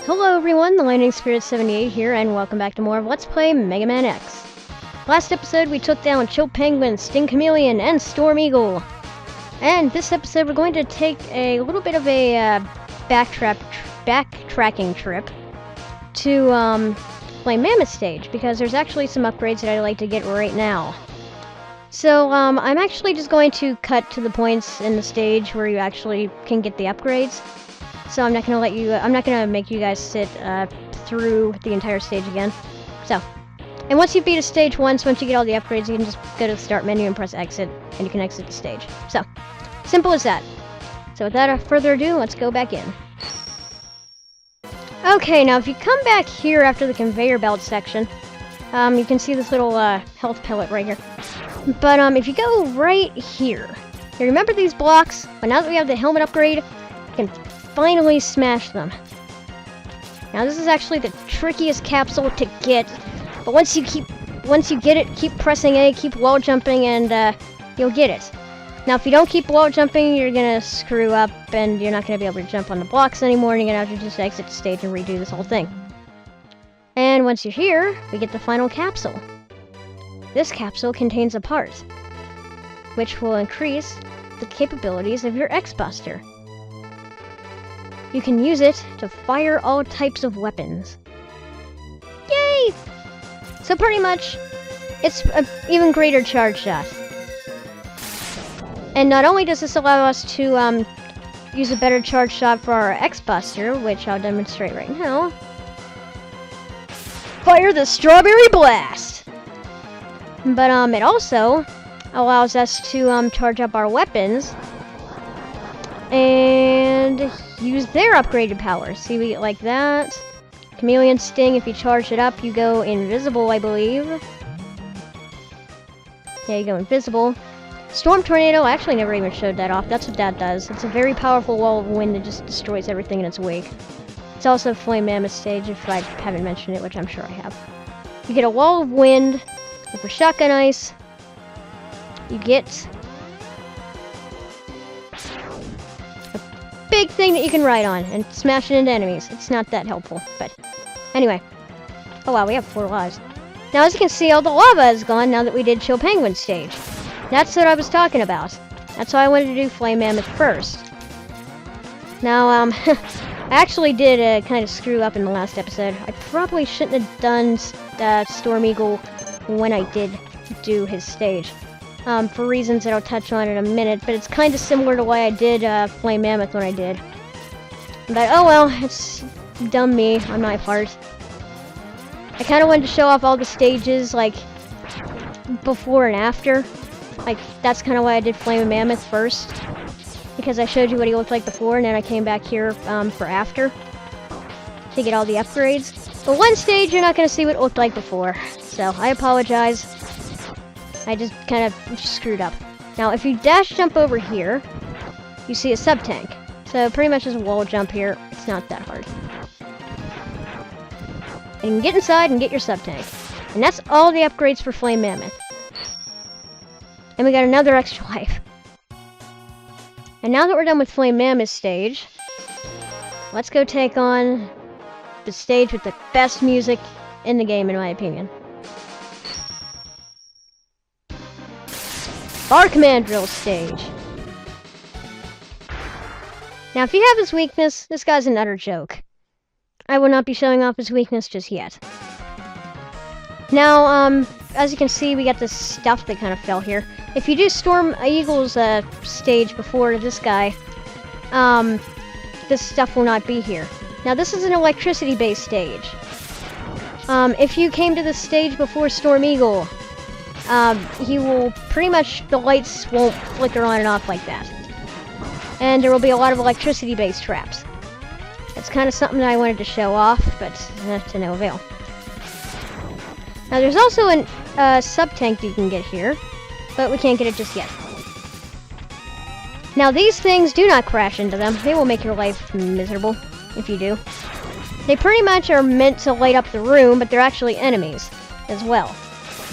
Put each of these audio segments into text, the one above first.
Hello everyone, the Lightning Spirit 78 here, and welcome back to more of Let's Play Mega Man X. Last episode we took down Chill Penguin, Sting Chameleon, and Storm Eagle. And this episode we're going to take a little bit of a backtracking trip to play Mammoth stage, because there's actually some upgrades that I'd like to get right now. So I'm actually just going to cut to the points in the stage where you actually can get the upgrades. So I'm not gonna make you guys sit through the entire stage again. And once you beat a stage once you get all the upgrades, you can just go to the start menu and press exit, and you can exit the stage. So, simple as that. So without further ado, let's go back in. Okay, now if you come back here after the conveyor belt section, you can see this little health pellet right here. But if you go right here, you remember these blocks? But now that we have the helmet upgrade, you can finally smash them. Now this is actually the trickiest capsule to get, but once you get it, keep pressing A, keep wall jumping, and you'll get it. Now if you don't keep wall jumping, you're gonna screw up, and you're not gonna be able to jump on the blocks anymore, and you're gonna have to just exit the stage and redo this whole thing. And once you're here, we get the final capsule. This capsule contains a part, which will increase the capabilities of your X-Buster. You can use it to fire all types of weapons. Yay! So pretty much, it's an even greater charge shot. And not only does this allow us to use a better charge shot for our X-Buster, which I'll demonstrate right now. Fire the Strawberry Blast! But it also allows us to charge up our weapons and use their upgraded powers. See, we get like that. Chameleon Sting, if you charge it up, you go invisible, I believe. Yeah, you go invisible. Storm Tornado, I actually never even showed that off. That's what that does. It's a very powerful wall of wind that just destroys everything in its wake. It's also Flame Mammoth stage, if I haven't mentioned it, which I'm sure I have. You get a wall of wind. For Shotgun Ice, you get big thing that you can ride on and smash it into enemies. It's not that helpful, but anyway. Oh wow, we have 4 lives. Now as you can see, all the lava is gone now that we did Chill Penguin stage. That's what I was talking about. That's why I wanted to do Flame Mammoth first. Now, I actually did kind of screw up in the last episode. I probably shouldn't have done Storm Eagle when I did do his stage. For reasons that I'll touch on in a minute, but it's kind of similar to why I did Flame Mammoth when I did. But oh well, it's dumb me on my part. I kind of wanted to show off all the stages, like, before and after. Like, that's kind of why I did Flame Mammoth first. Because I showed you what he looked like before, and then I came back here for after. To get all the upgrades. But one stage, you're not going to see what it looked like before. So, I apologize. I just kind of screwed up. Now, if you dash jump over here, you see a sub-tank. So, pretty much just wall jump here. It's not that hard. And you can get inside and get your sub-tank. And that's all the upgrades for Flame Mammoth. And we got another extra life. And now that we're done with Flame Mammoth stage, let's go take on the stage with the best music in the game, in my opinion. Arc Mandrill stage. Now, if you have his weakness, this guy's an utter joke. I will not be showing off his weakness just yet. Now, as you can see, we got this stuff that kind of fell here. If you do Storm Eagle's stage before this guy, this stuff will not be here. Now, this is an electricity-based stage. If you came to this stage before Storm Eagle, he will pretty much, the lights won't flicker on and off like that. And there will be a lot of electricity-based traps. It's kind of something that I wanted to show off, but to no avail. Now there's also a sub-tank that you can get here, but we can't get it just yet. Now these things, do not crash into them. They will make your life miserable if you do. They pretty much are meant to light up the room, but they're actually enemies as well.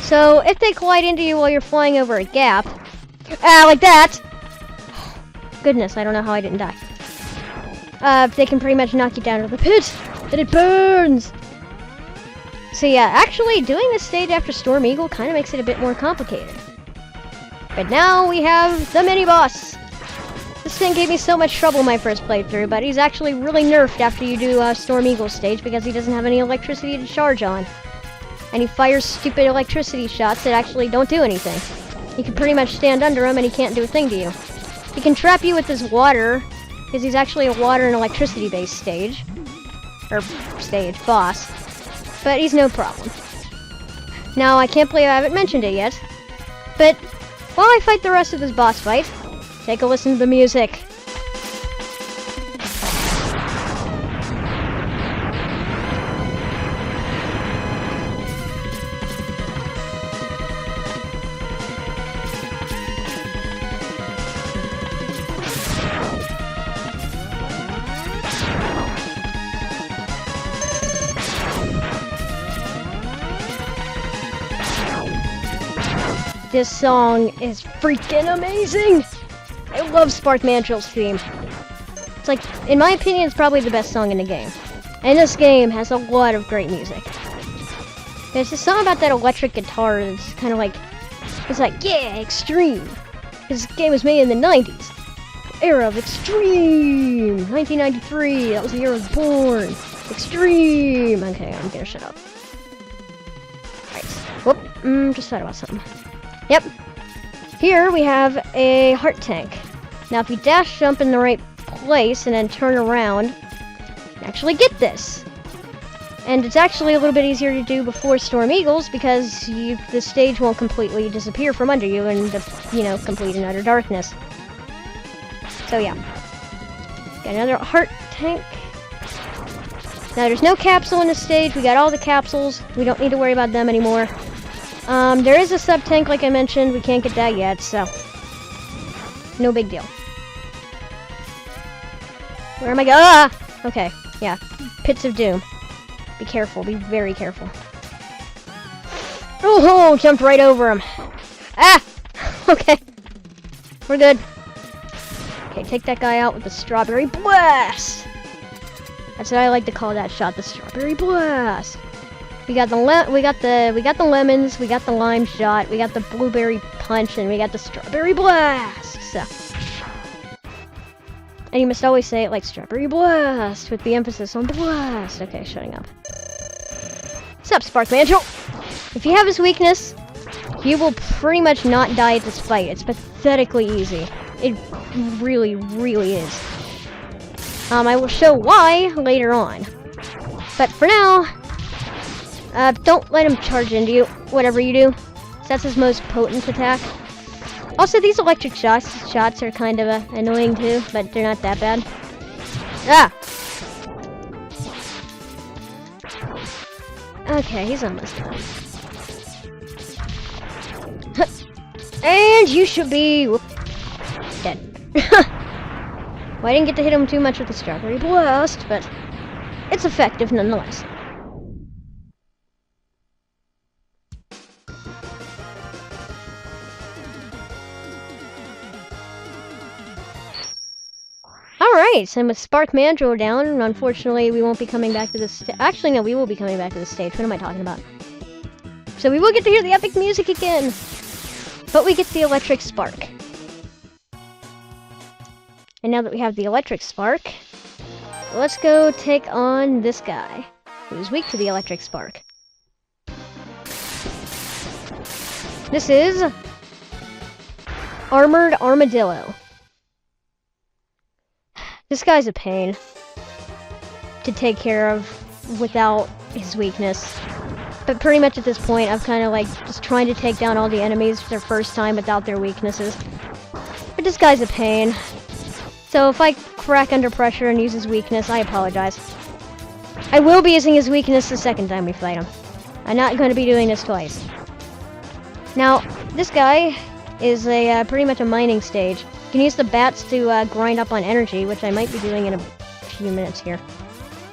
So, if they collide into you while you're flying over a gap... like that! Goodness, I don't know how I didn't die. They can pretty much knock you down to the pit. and it burns! So yeah, actually doing this stage after Storm Eagle kind of makes it a bit more complicated. But now we have the mini-boss! This thing gave me so much trouble my first playthrough, but he's actually really nerfed after you do Storm Eagle stage because he doesn't have any electricity to charge on. And he fires stupid electricity shots that actually don't do anything. You can pretty much stand under him and he can't do a thing to you. He can trap you with his water, because he's actually a water and electricity based stage. Or boss. But he's no problem. Now, I can't believe I haven't mentioned it yet, but while I fight the rest of this boss fight, take a listen to the music. This song is freaking amazing! I love Spark Mandrill's theme. It's like, in my opinion, it's probably the best song in the game. And this game has a lot of great music. There's this song about that electric guitar that's kind of like, it's like, yeah, extreme. This game was made in the 90s. Era of extreme! 1993, that was the year I was born. Extreme! Okay, I'm gonna shut up. Alright, whoop, just thought about something. Yep. Here we have a heart tank. Now if you dash jump in the right place and then turn around, you can actually get this. And it's actually a little bit easier to do before Storm Eagles because the stage won't completely disappear from under you in the, complete and utter darkness. So yeah. Got another heart tank. Now there's no capsule in this stage. We got all the capsules. We don't need to worry about them anymore. There is a sub-tank, like I mentioned. We can't get that yet, so no big deal. Where am I going? Ah! Okay, yeah. Pits of Doom. Be careful. Be very careful. Oh, jumped right over him. Ah! Okay. We're good. Okay, take that guy out with the Strawberry Blast! That's what I like to call that shot, the Strawberry Blast. We got the lemons, we got the lime shot, we got the blueberry punch, and we got the strawberry blast. So, and you must always say it like strawberry blast with the emphasis on blast. Okay, shutting up. What's up, Spark Mandrill? If you have his weakness, you will pretty much not die at this fight. It's pathetically easy. It really, really is. I will show why later on. But for now, don't let him charge into you, whatever you do. That's his most potent attack. Also, these electric shots are kind of annoying too, but they're not that bad. Ah! Okay, he's almost done. And you should be dead. Well, I didn't get to hit him too much with the Strawberry Blast, but it's effective nonetheless. Alright, so with Spark Mandrill down, unfortunately we won't be coming back to this stage. Actually, no, we will be coming back to the stage. What am I talking about? So we will get to hear the epic music again! But we get the electric spark. And now that we have the electric spark, let's go take on this guy, who's weak to the electric spark. This is Armored Armadillo. This guy's a pain to take care of without his weakness. But pretty much at this point, I'm kind of like just trying to take down all the enemies for their first time without their weaknesses. But this guy's a pain. So if I crack under pressure and use his weakness, I apologize. I will be using his weakness the second time we fight him. I'm not going to be doing this twice. Now, this guy is pretty much a mining stage. You can use the bats to grind up on energy, which I might be doing in a few minutes here.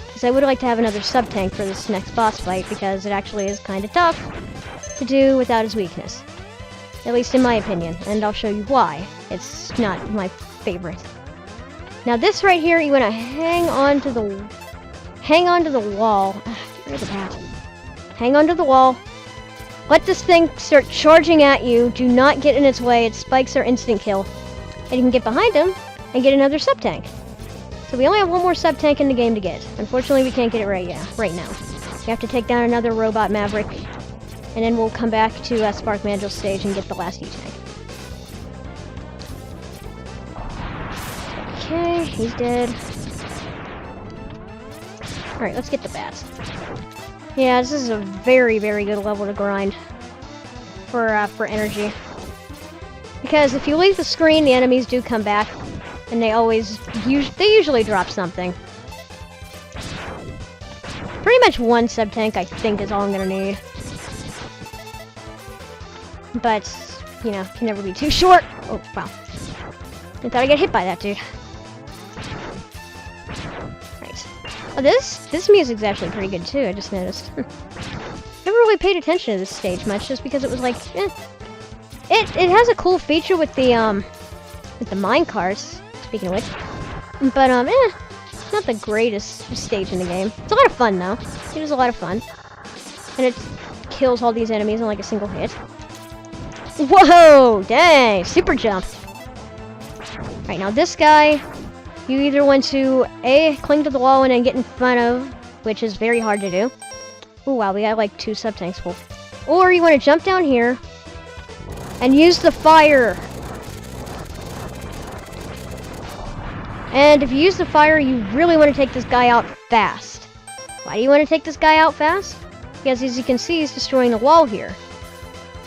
Because I would like to have another sub-tank for this next boss fight, because it actually is kind of tough to do without his weakness. At least in my opinion, and I'll show you why. It's not my favorite. Now this right here, you want to hang hang on to the wall. Ugh, get rid of the bat. Hang on to the wall. Let this thing start charging at you. Do not get in its way. Its spikes are instant kill. And you can get behind him and get another sub-tank. So we only have one more sub-tank in the game to get. Unfortunately, we can't get it right now. We have to take down another robot Maverick. And then we'll come back to Spark Mandrill stage and get the last E-tank. Okay, he's dead. Alright, let's get the bats. Yeah, this is a very, very good level to grind for energy. Because if you leave the screen, the enemies do come back, and they usually drop something. Pretty much one sub-tank, I think, is all I'm gonna need. But, you know, can never be too short. Oh, wow. I thought I'd get hit by that dude. Right. Oh, this music's actually pretty good too, I just noticed. Never really paid attention to this stage much, just because it was like, eh. It has a cool feature with the mine cars, speaking of which. But, it's not the greatest stage in the game. It's a lot of fun, though. It is a lot of fun. And it kills all these enemies in like a single hit. Whoa! Dang! Super jump! Right, now this guy, you either want to, A, cling to the wall and then get in front of, which is very hard to do. Oh wow, we got like 2 sub-tanks full. Or you want to jump down here and use the fire. And if you use the fire, you really want to take this guy out fast. Why do you want to take this guy out fast? Because as you can see, he's destroying the wall here.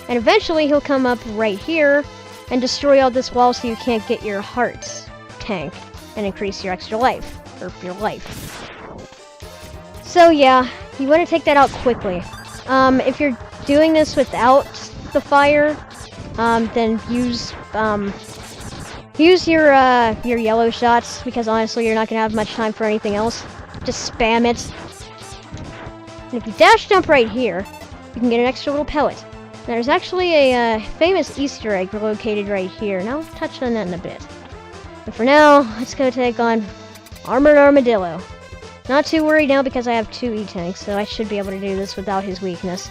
And eventually he'll come up right here and destroy all this wall so you can't get your hearts tank and increase your extra life, or your life. So yeah, you want to take that out quickly. If you're doing this without the fire, then use your yellow shots, because honestly you're not going to have much time for anything else. Just spam it. And if you dash jump right here, you can get an extra little pellet. Now, there's actually a famous Easter egg located right here, and I'll touch on that in a bit. But for now, let's go take on Armored Armadillo. Not too worried now because I have 2 E-tanks, so I should be able to do this without his weakness.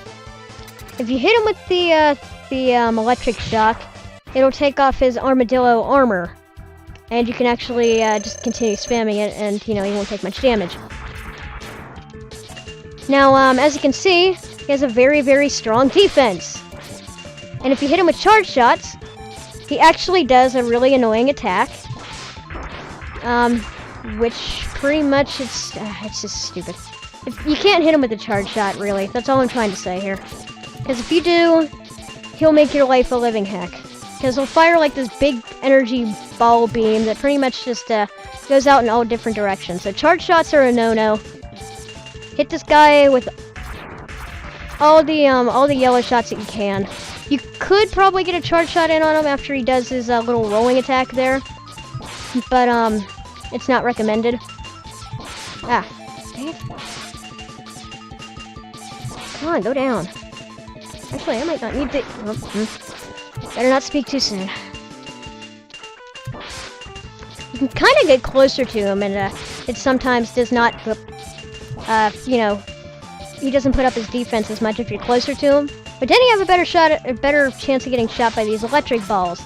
If you hit him with the electric shock, it'll take off his Armadillo armor, and you can actually just continue spamming it, and you know, he won't take much damage. Now, as you can see, he has a very, very strong defense. And if you hit him with charge shots, he actually does a really annoying attack. Which pretty much, it's just stupid. You can't hit him with a charge shot, really. That's all I'm trying to say here. Because if you do, he'll make your life a living heck. Because he'll fire like this big energy ball beam that pretty much just goes out in all different directions. So charge shots are a no-no. Hit this guy with all the yellow shots that you can. You could probably get a charge shot in on him after he does his little rolling attack there, but it's not recommended. Ah, dang it! Come on, go down. Actually, I might not need to. Better not speak too soon. You can kind of get closer to him, and it sometimes does not. You know, he doesn't put up his defense as much if you're closer to him. But then you have a better chance of getting shot by these electric balls.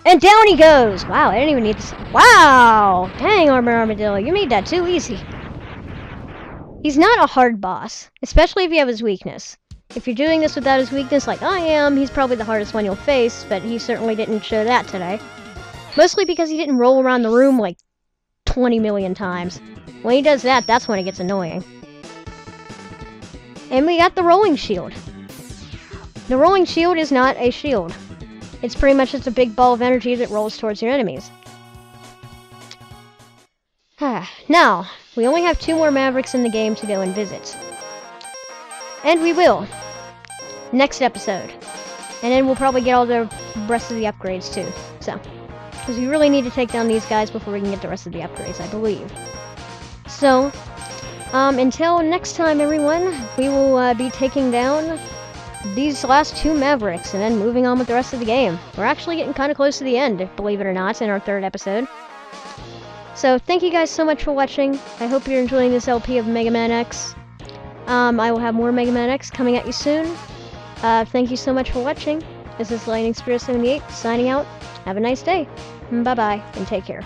And down he goes! Wow, I didn't even need this. Wow! Dang, Armored Armadillo, you made that too easy. He's not a hard boss, especially if you have his weakness. If you're doing this without his weakness like I am, he's probably the hardest one you'll face, but he certainly didn't show that today. Mostly because he didn't roll around the room like 20 million times. When he does that, that's when it gets annoying. And we got the rolling shield. The rolling shield is not a shield. It's pretty much just a big ball of energy that rolls towards your enemies. Now, we only have 2 more Mavericks in the game to go and visit. And we will. Next episode. And then we'll probably get all the rest of the upgrades too. So, because we really need to take down these guys before we can get the rest of the upgrades, I believe. So, until next time, everyone, we will be taking down these last 2 Mavericks and then moving on with the rest of the game. We're actually getting kind of close to the end, believe it or not, in our 3rd episode. So thank you guys so much for watching. I hope you're enjoying this LP of Mega Man X. I will have more Mega Man X coming at you soon. Thank you so much for watching. This is Lightning Spirit 78 signing out. Have a nice day. Bye-bye, and take care.